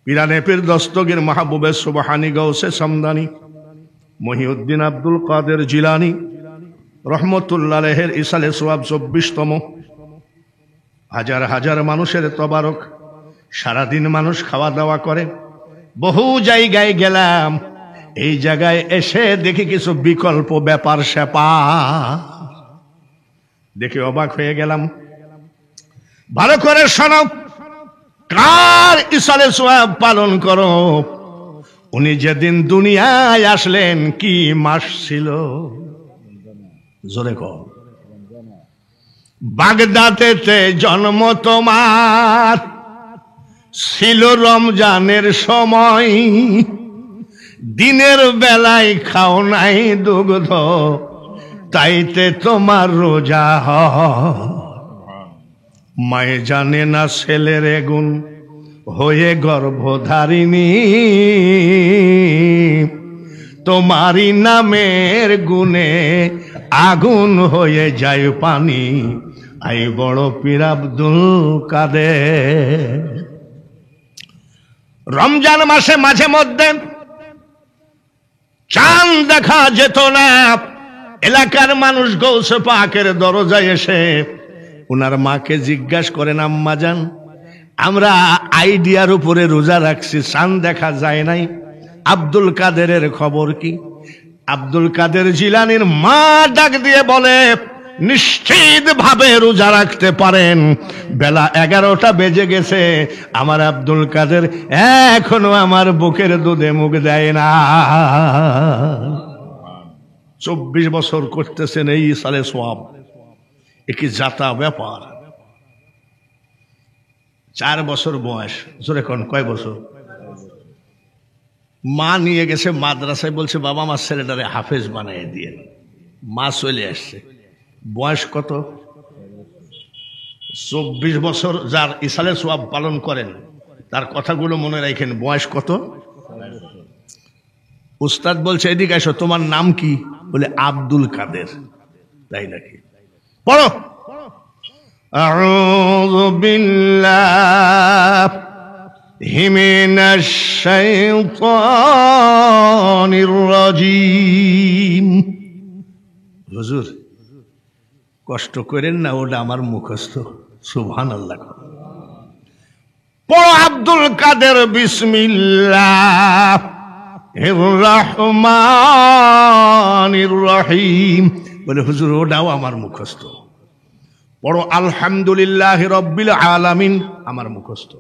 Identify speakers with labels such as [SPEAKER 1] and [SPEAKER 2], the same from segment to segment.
[SPEAKER 1] পিরানে পীর দস্তগীর মাহবুবে সুবহানী গৌসে সমদানি মহিউদ্দিন আব্দুল কাদের জিলানী রহমতুল্লাহ আলাইহির ইসালে সোয়াব 24তম। হাজার হাজার মানুষের তবারক, সারাদিন মানুষ খাওয়া দাওয়া করে। বহু জায়গায় গেলাম, এই জায়গায় এসে দেখি কিছু বিকল্প ব্যাপার স্যাপা দেখে অবাক হয়ে গেলাম। ভালো করে শোনো, কার ইসালে সোয়াব পালন করো? উনি যেদিন দুনিয়ায় আসলেন কি মাস ছিল? জোরে কর। বাগদাদেতে জন্ম তোমার, ছিল রমজানের সময়। দিনের বেলায় খাও নাই দুগ্ধ, তাইতে তোমার রোজা হয়। মায়ে জানে না ছেলের গুণ, হয়ে গর্ভধারিণী। তোমারই নামের গুণে আগুন হয়ে যায় পানি। আই বড় পীর আব্দুল কাদের। রমজান মাসে মাঝে মধ্যে চাঁদ দেখা যেত না। এলাকার মানুষ গৌসে পাকের দরজায় এসে উনার মাকে জিজ্ঞাসা করেন, আম্মা জান, আমরা আইডিয়ার উপরে রোজা রাখছি, চাঁদ দেখা যায় নাই, আব্দুল কাদেরের খবর কি? আব্দুল কাদের জিলানীর মা ডাক দিয়ে বলে, নিশ্চিত ভাবে রোজা রাখতে পারেন। বেলা 11টা বেজে গেছে, আমার আব্দুল কাদের এখনো আমার বুকের দুধে মুখ দেয় না। 24 বছর করতেছেন এই ইসালে সোয়াব। একই জাতা ব্যাপার। 4 বছর বয়স। জোরে কোন কয় বছর? মা নিয়ে গেছে মাদ্রাসায়, বলছে বাবা আমার ছেলেটারে হাফেজ বানিয়ে দিয়ে। মা চলে আসছে। বয়স কত? 24 বছর। যার ইসালে সোয়াব পালন করেন তার কথাগুলো মনে রাখেন। বয়স কত? উস্তাদ বলছে, এদিকে এসো, তোমার নাম কি? বলে আব্দুল কাদের। তাই নাকি? পড়ো। আউযু বিল্লাহি মিনাশ শাইতানির রাজীম। হুজুর কষ্ট করেন না, ওটা আমার মুখস্থ। সুবহানাল্লাহ। পড়ো আব্দুল কাদের। বিসমিল্লাহির রহমানির রহিম। বলে হুজুর ওটাও আমার মুখস্থ। পড়ো আলহামদুলিল্লাহি রাব্বিল আলামিন, আমার মুখস্থ।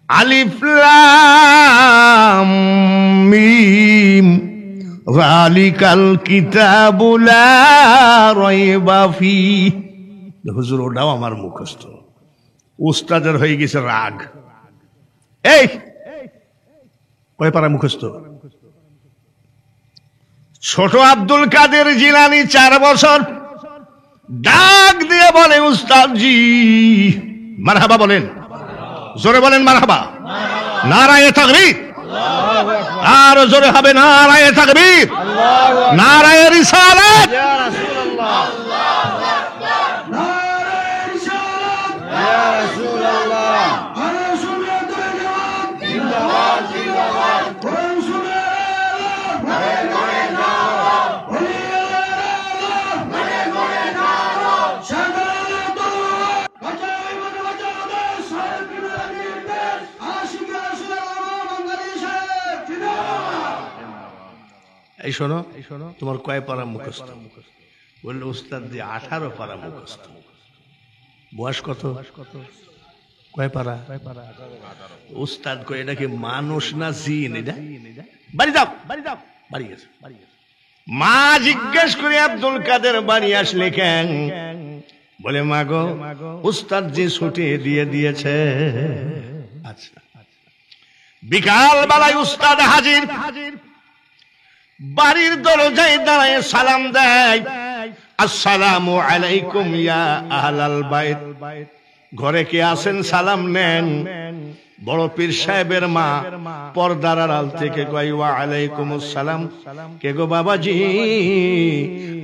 [SPEAKER 1] আলিফ লাম মিম যালিকাল কিতাবু লা রাইবা ফীহ। হুজুর ওটাও আমার মুখস্থ। উস্তাদের হয়ে গেছে রাগ। এই কয় পারা মুখস্থ? ছোট আব্দুল কাদের জিলানী 4 বছর। ডাক দিয়ে বলে, উস্তাদজি মারহাবা বলেন। জোরে বলেন মারহাবা। নারায়ে তাকবীর। আর জোরে হবে নারায়ে তাকবীর, নারায়ে রিসালাত। এই শোনো, তোমার কয় পারা মুখস্থ? বললে উস্তাদ দিয়ে 18 পারা মুখস্থ। বয়স কত? কয় পারা? উস্তাদ কয়, এটা কি মানুষ না জিন? এটা বাড়ি যাও, বাড়ি যাও। বাড়ি গেছে। মা জিজ্ঞেস করে, আব্দুল কাদের বাড়ি আসলে কেন? বলে মা গো, উস্তাদ জি ছুটি দিয়ে দিয়েছে। আচ্ছা। বিকাল বেলায় উস্তাদ হাজির। বাড়ির দরজায় দাঁড়ায় সালাম দেয়, আসসালামু আলাইকুম ইয়া আহলাল বাইত। ঘরে কে আছেন সালাম নেন। বড় পীর সাহেবের মা পর্দার আড়াল থেকে কয়, ওয়া আলাইকুমুস সালাম। কে গো বাবাজি?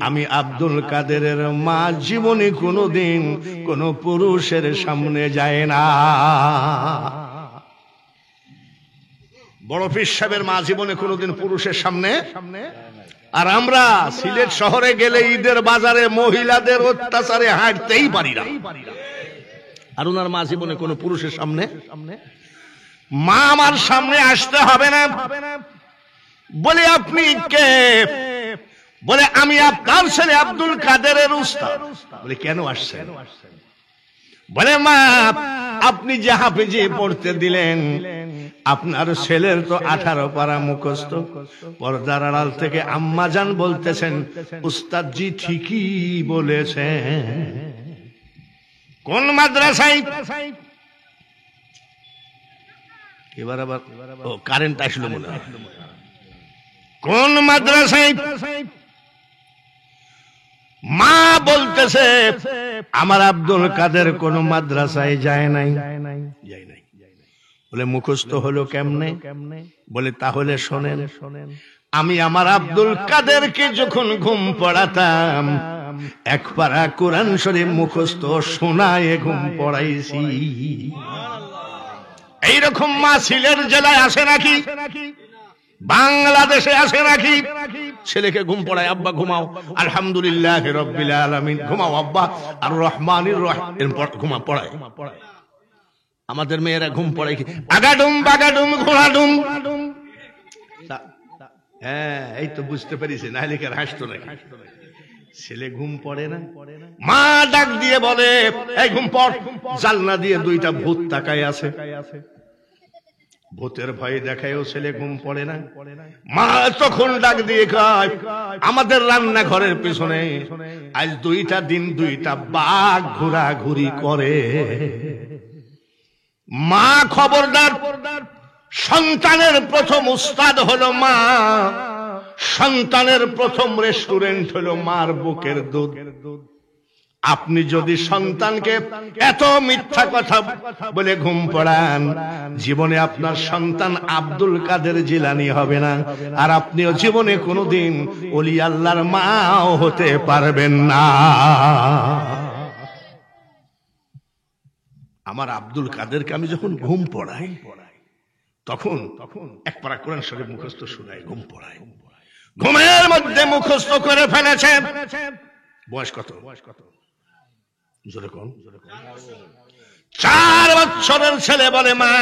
[SPEAKER 1] আমি আব্দুল কাদেরের মা। জীবনে কোনোদিন কোনো পুরুষের সামনে যায় না। বড় পীর সাহেবের মা জীবনে কোনোদিন পুরুষের সামনে, আর আমরা সিলেট শহরে গেলে ঈদের বাজারে মহিলাদের অত্যাচারে হাঁটতেই পারি না, আর ওনার মা জীবনে কোনো পুরুষের সামনে, মা আমার সামনে আসতে হবে না। বলে আপনি কে? বলে আমি আপনার ছেলে আব্দুল কাদেরের উস্তাদ। বলে কেন আসছেন? বলে মা আপনি যে হাফেজি পড়তে দিলেন, আপনার ছেলের তো 18 পারা মুখস্থ। পর্দার আড়াল থেকে আম্মা জান বলতেছেন উস্তাদজি ঠিকই বলেছেন। কোন মাদ্রাসায়? এবার আবার কারেন্ট আসলো মনে হয়। কোন মাদ্রাসায়? মা বলতেছে আমার আব্দুল কাদের কোন মাদ্রাসায় যায় নাই। বলে মুখস্থ হলো কেমনে? বলে তাহলে শোনেন, আমি আমার আব্দুল কাদেরকে যখন ঘুম পড়াতাম 1 পারা কোরআন শরীফ মুখস্থ শোনায় ঘুম পড়াইছি। এইরকম মা সিলেট জেলায় আসে নাকি? বাংলাদেশে আসে নাকি? ছেলেকে ঘুম পড়ায়, আব্বা ঘুমাও, আলহামদুলিল্লাহ রাব্বিল আলামিন, ঘুমাও আব্বা, আর রহমানির রহিম ঘুমা পড়ায়। আমাদের মেয়েরা ঘুম পড়ায় কি আগাডুম বাগাডুম ঘোড়াডুম। হ্যাঁ এই তো বুঝতে পারিছে, না হলে হাসতো নাকি? ছেলে ঘুম পড়ে না, মা ডাক দিয়ে বলে এই ঘুম পড়। জানলা দিয়ে 2টা ভূত তাকায় আছে, ভূতের ভয় দেখায়ও ছেলে ঘুম পড়ে না। মা তখন ডাক দিয়ে কয় আমাদের রান্নাঘরের পিছনে আজ 2টা দিন 2টা বাঘ ঘোরাঘুরি করে। মা খবরদার, সন্তানের প্রথম উস্তাদ হলো মা, সন্তানের প্রথম রেস্টুরেন্ট হলো মার বুকের দুধ। আপনি যদি সন্তানকে এত মিথ্যা কথা বলে ঘুম পড়ান, জীবনে আপনার সন্তান আব্দুল কাদের জিলানী হবে না, আর আপনিও জীবনে কোনোদিন ওলি আল্লাহর মাও হতে পারবেন না। আমার আব্দুল কাদেরকে আমি যখন ঘুম পড়াই তখন 1 পারা কোরআন শরীফ মুখস্থ শোনাই, ঘুম পড়াই। ঘুমের মধ্যে মুখস্থ করে ফেলেছে। বয়স কত? জোরে কোন? 4 বছরের ছেলে বলে মা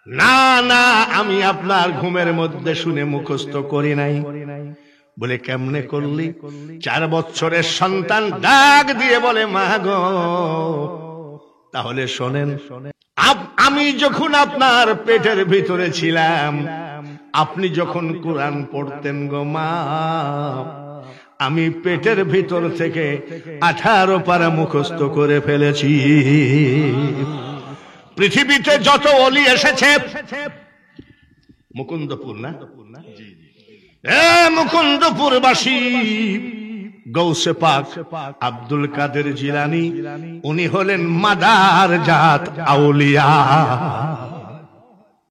[SPEAKER 1] না না আমি আপনার ঘুমের মধ্যে শুনে মুখস্থ করি নাই। বলে কেমনে করলি? 4 বছরের সন্তান ডাক দিয়ে বলে মা গো তাহলে শোনেন, আমি যখন আপনার পেটের ভিতরে ছিলাম, আপনি যখন কোরআন পড়তেন গো মা, আমি পেটের ভিতর থেকে 18 পারা মুখস্থ করে ফেলেছি। পৃথিবীতে যত ওলি এসেছে, মুকুন্দপুর না? মুকুন্দপুরবাসী গৌসে পাক আব্দুল কাদের জিলানী, উনি হলেন মাদার জাত আউলিয়া।